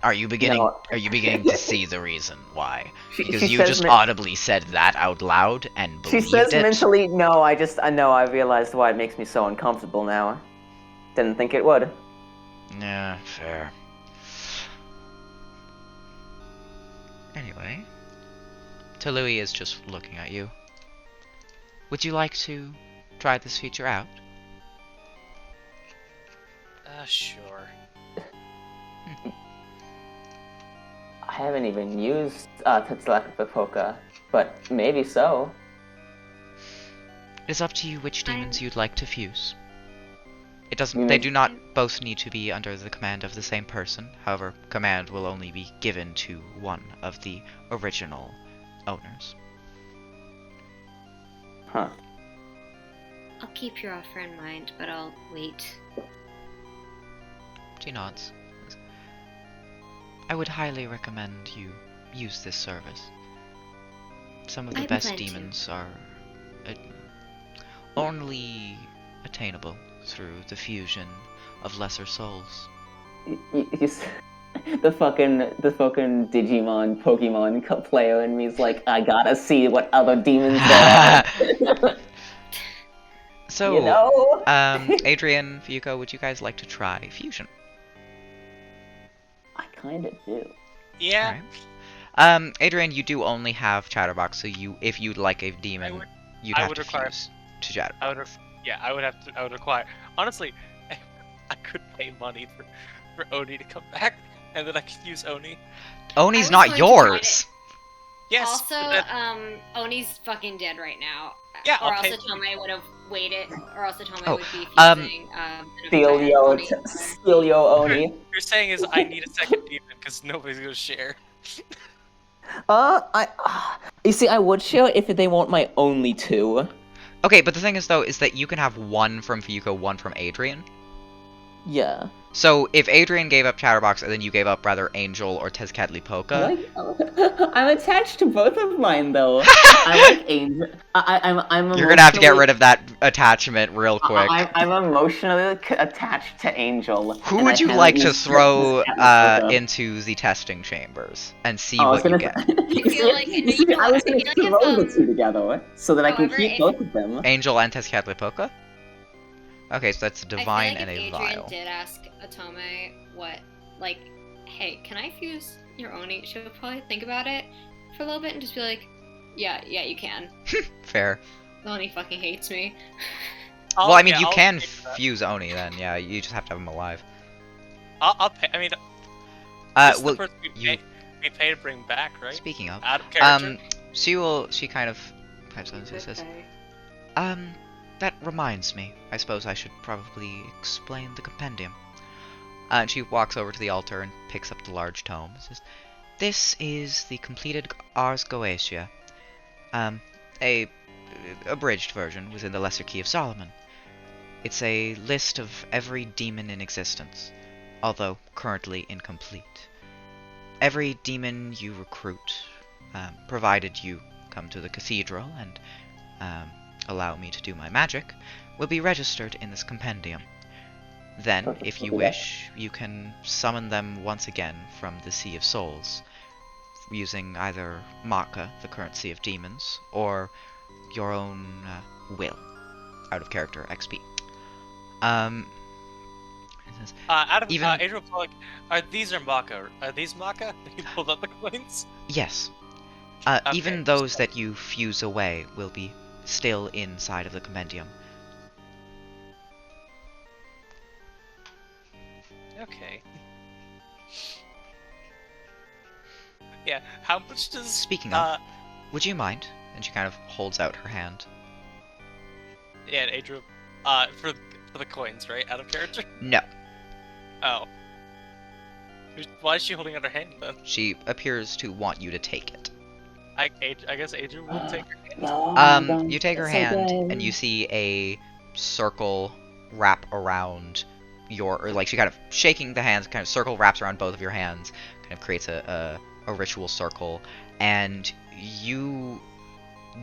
Are you beginning? No. Are you beginning to see the reason why? Because She you says just men- audibly said that out loud and She believed says it. mentally, no, I know, I realized why it makes me so uncomfortable now. Didn't think it would. Yeah, fair. Anyway, Talui is just looking at you. Would you like to try this feature out? Sure. I haven't even used Tetsuaka, but maybe so. It is up to you which demons you'd like to fuse. It doesn't. You They mean- do not both need to be under the command of the same person. However, command will only be given to one of the original owners. Huh. I'll keep your offer in mind, but I'll wait. She nods. I would highly recommend you use this service. Some of the I best plan to. demons are only attainable through the fusion of lesser souls. The fucking Digimon Pokemon player in me is like, I gotta see what other demons there are. So, You know? Adrian, Fuyuko, would you guys like to try fusion? I kind of do. Yeah. Alright. Adrian, you do only have Chatterbox, so if you'd like a demon, would- you'd I have would to require- fuse to Chatterbox. I would. Yeah, I would have to. I would require. Honestly, I could pay money for Oni to come back, and then I could use Oni. Oni's was not going to try yours! Yes. Also, but then- Oni's fucking dead right now. Yeah, or I'll else pay- Atome would have waited, or else Atome Oh, would be um, fusing. Steelio Oni. You're saying is I need a second demon because nobody's gonna share. You see, I would share if they want my only two. Okay, but the thing is, though, is that you can have one from Fuyuko, one from Adrian. Yeah. So, if Adrian gave up Chatterbox, and then you gave up, rather, Angel or Tezcatlipoca... I'm attached to both of mine, though. I like Angel. I'm You're gonna have to get rid of that attachment real quick. I'm emotionally attached to Angel. Who and would I you haven't like to used throw Tezcatlipoca. into the testing chambers and see I was what you gonna. get? You feel like- you see, I was I gonna feel like throw the if, two together so that I can however, keep if- both of them. Angel and Tezcatlipoca? Okay, so that's a divine I feel and like a if Adrian vial. did ask Atome hey, can I fuse your Oni? She would probably think about it for a little bit and just be like, yeah, you can. Fair. Oni fucking hates me. Well, I mean, you I'll can pay for that. fuse Oni then, yeah, you just have to have him alive. I'll pay. I mean, this is Well, the person you- we pay to bring back, right? speaking of, Out of character. she kind of types on and says, that reminds me, I suppose I should probably explain the compendium. And she walks over to the altar and picks up the large tome and says, this is the completed Ars Goetia, a abridged version within the Lesser Key of Solomon. It's a list of every demon in existence, although currently incomplete. Every demon you recruit, provided you come to the Cathedral and allow me to do my magic, will be registered in this compendium. Then, Perfect, if you we'll do that. wish, you can summon them once again from the Sea of Souls, using either Maka, the current Sea of Demons, or your own will, out of character XP. It says, Out of even- Adrian Pollock, these are Maka? Are these Maka? You pulled up the coins. yes. Okay, Even those that you fuse away will be still inside of the compendium. Okay. Yeah. How much does? Speaking of, would you mind? And she kind of holds out her hand. Yeah, Adrian. For the coins, right? Out of character. No. Oh. Why is she holding out her hand then? She appears to want you to take it. I guess Adrian will take her hand. You take her hand, and you see a circle wrap around or like she kind of shaking the hands, kind of circle wraps around both of your hands, kind of creates a ritual circle, and you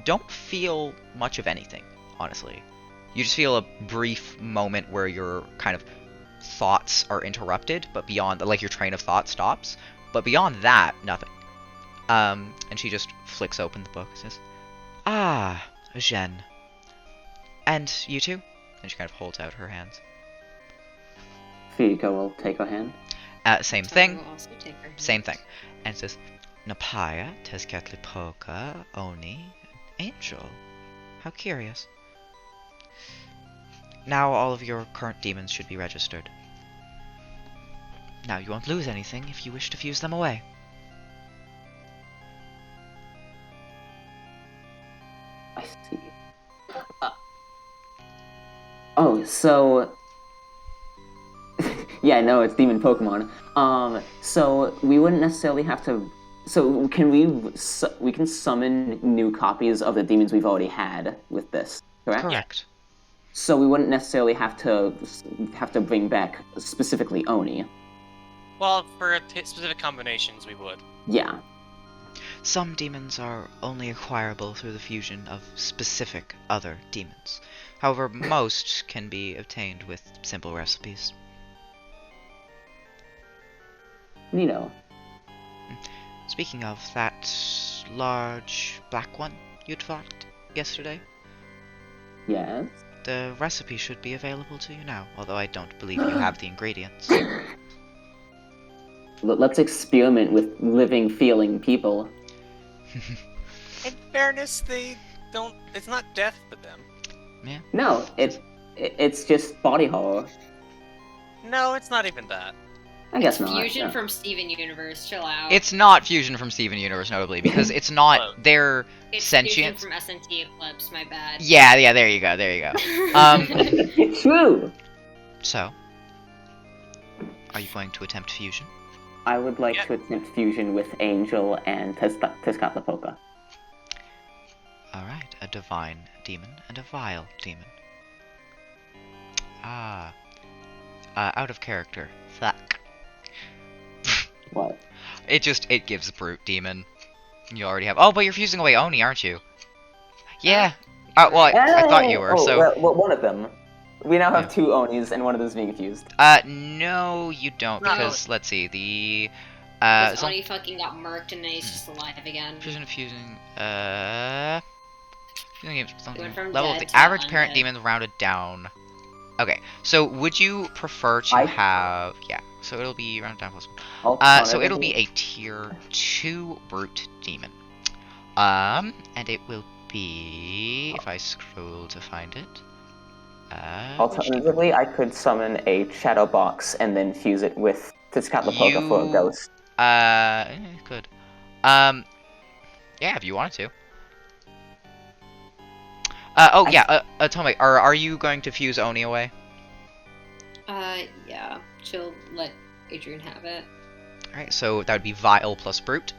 don't feel much of anything, honestly. You just feel a brief moment where your kind of thoughts are interrupted, but beyond, like your train of thought stops, but beyond that, nothing. And she just flicks open the book and says, ah, Jen. And you too? And she kind of holds out her hands. Fuyuko will take her hand. Same Atome thing, will also take her hand. same thing. And it says, Napaya, Tezcatlipoca, Oni, Angel. How curious. Now all of your current demons should be registered. Now you won't lose anything if you wish to fuse them away. I see. Oh, so... yeah, no, it's demon Pokemon. So we wouldn't necessarily have to... So can we can summon new copies of the demons we've already had with this, correct? Correct. So we wouldn't necessarily have to bring back specifically Oni. Well, for specific combinations, we would. Yeah. Some demons are only acquirable through the fusion of specific other demons. However, most can be obtained with simple recipes. Neato. Speaking of that large black one you'd fought yesterday, Yes. the recipe should be available to you now, although I don't believe you have the ingredients. Let's experiment with living, feeling people. In fairness, they don't. It's not death for them. Yeah. No, it's just body horror. No, it's not even that. I guess not. Fusion no. from Steven Universe, chill out. It's not Fusion from Steven Universe, notably, because it's not their It's sentient. Fusion from SMT Eclipse, my bad. Yeah, there you go. It's true. So, are you going to attempt fusion? I would like to attempt fusion with Angel and Tezcatlipoca. Alright, a divine demon and a vile demon. Out of character. Fuck. What? It gives brute demon. You already have. Oh, but you're fusing away Oni, aren't you? Yeah. Well, I thought you were. Well, one of them. We now have two Onis, and one of them is being fused. No, you don't, No. because let's see, the This Oni fucking got murked and then he's just alive again. fusion of fusing. Went from Level of dead the to average parent undead. demon rounded down. Okay, so would you prefer to have? Yeah, so it'll be rounded down +1. So it'll be a tier 2 brute demon. And it will be, if I scroll to find it. Alternatively, I could summon a shadow box and then fuse it with Tezcatlipoca for a ghost. Good. Yeah, if you wanted to. Tell me, are you going to fuse Oni away? Yeah. She'll let Adrian have it. Alright, so that would be Vile plus Brute.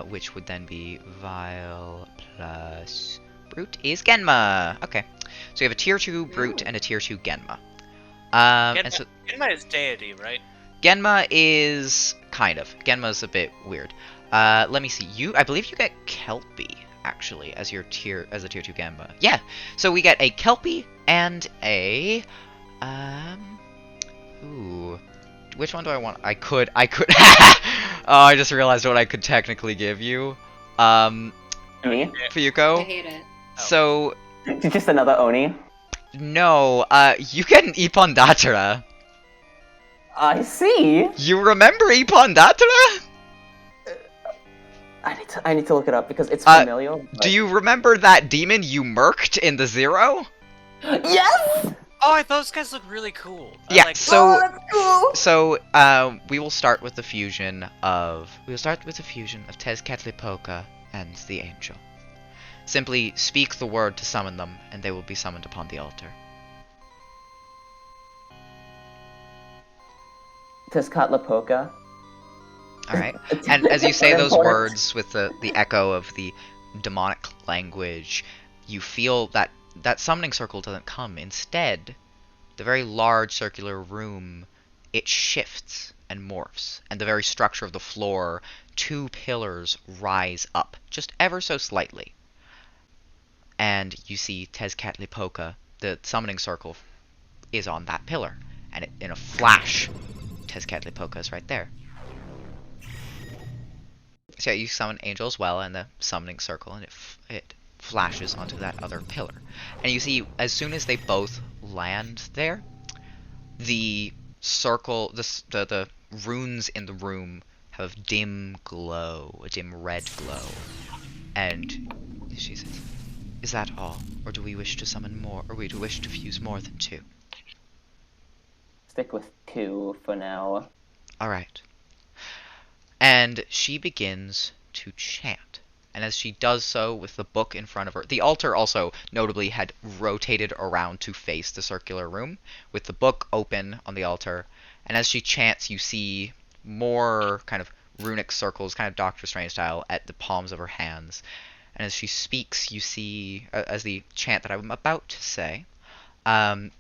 Which would then be Vile plus Brute is Genma! Okay. So you have a tier 2 Brute and a tier 2 Genma. Genma is deity, right? Genma is kind of. Genma's a bit weird. Let me see. I believe you get Kelpie actually as a tier 2 Genma. Yeah. So we get a Kelpie and a which one do I want? I could Oh, I just realized what I could technically give you. Me? Fuyuko. I hate it. So Just another Oni? no, you get an Ippon-Datara. I see! You remember Ippon-Datara? I need to look it up because it's familiar. But... Do you remember that demon you murked in the Zero? Yes! Oh, those guys look really cool. Yeah, Like, so that's cool! So, we will start with the fusion of Tezcatlipoca and the Angel. Simply speak the word to summon them, and they will be summoned upon the altar. Tezcatlipoca. Alright, and as you say those words with the echo of the demonic language, you feel that summoning circle doesn't come. Instead, the very large circular room, it shifts and morphs, and the very structure of the floor, 2 pillars rise up, just ever so slightly. And you see Tezcatlipoca, the summoning circle, is on that pillar, and in a flash, Tezcatlipoca is right there. So yeah, you summon Angel as well, and the summoning circle, and it flashes onto that other pillar. And you see, as soon as they both land there, the circle, the runes in the room have a dim glow, a dim red glow. And she says, "Is that all, or do we wish to summon more, or do we wish to fuse more than 2? Stick with 2 for now. Alright." And she begins to chant. And as she does so with the book in front of her, the altar also notably had rotated around to face the circular room, with the book open on the altar. And as she chants, you see more kind of runic circles, kind of Doctor Strange style, at the palms of her hands. And as she speaks, you see, as the chant that I'm about to say,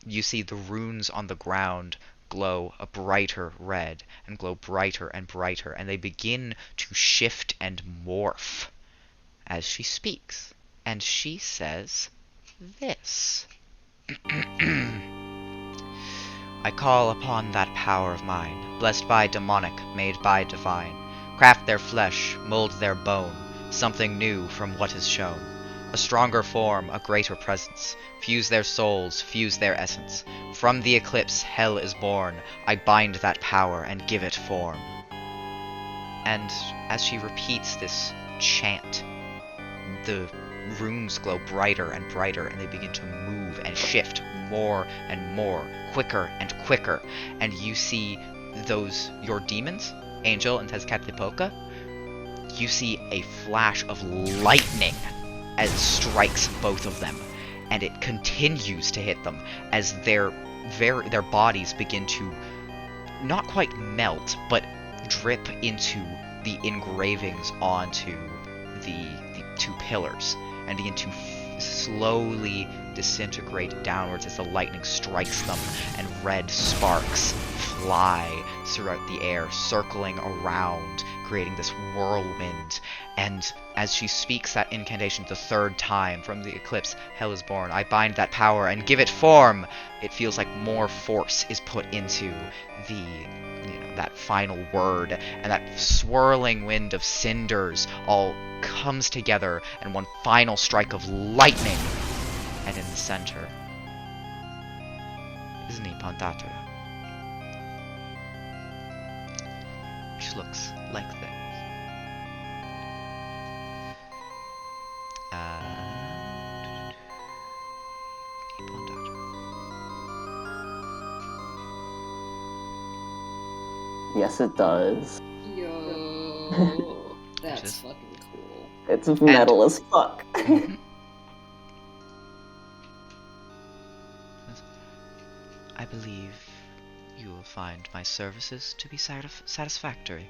you see the runes on the ground glow a brighter red, and glow brighter and brighter, and they begin to shift and morph as she speaks. And she says this. "I call upon that power of mine, blessed by demonic, made by divine. Craft their flesh, mold their bone, something new from what is shown. A stronger form, a greater presence. Fuse their souls, fuse their essence. From the eclipse, hell is born. I bind that power and give it form. And as she repeats this chant, the runes glow brighter and brighter, and they begin to move and shift more and more, quicker and quicker. And you see your demons, Angel and Tezcatlipoca, you see a flash of lightning as it strikes both of them, and it continues to hit them as their bodies begin to not quite melt, but drip into the engravings onto the two pillars and begin to slowly disintegrate downwards as the lightning strikes them, and red sparks fly throughout the air, circling around, creating this whirlwind. And as she speaks that incantation the third time, from the eclipse, hell is born, I bind that power and give it form, it feels like more force is put into that final word, and that swirling wind of cinders all comes together, and one final strike of lightning, and in the center is Nipantatara, which looks like this. Yes, it does. Yo, that's fucking cool. It's metal as fuck. I believe you will find my services to be satisfactory.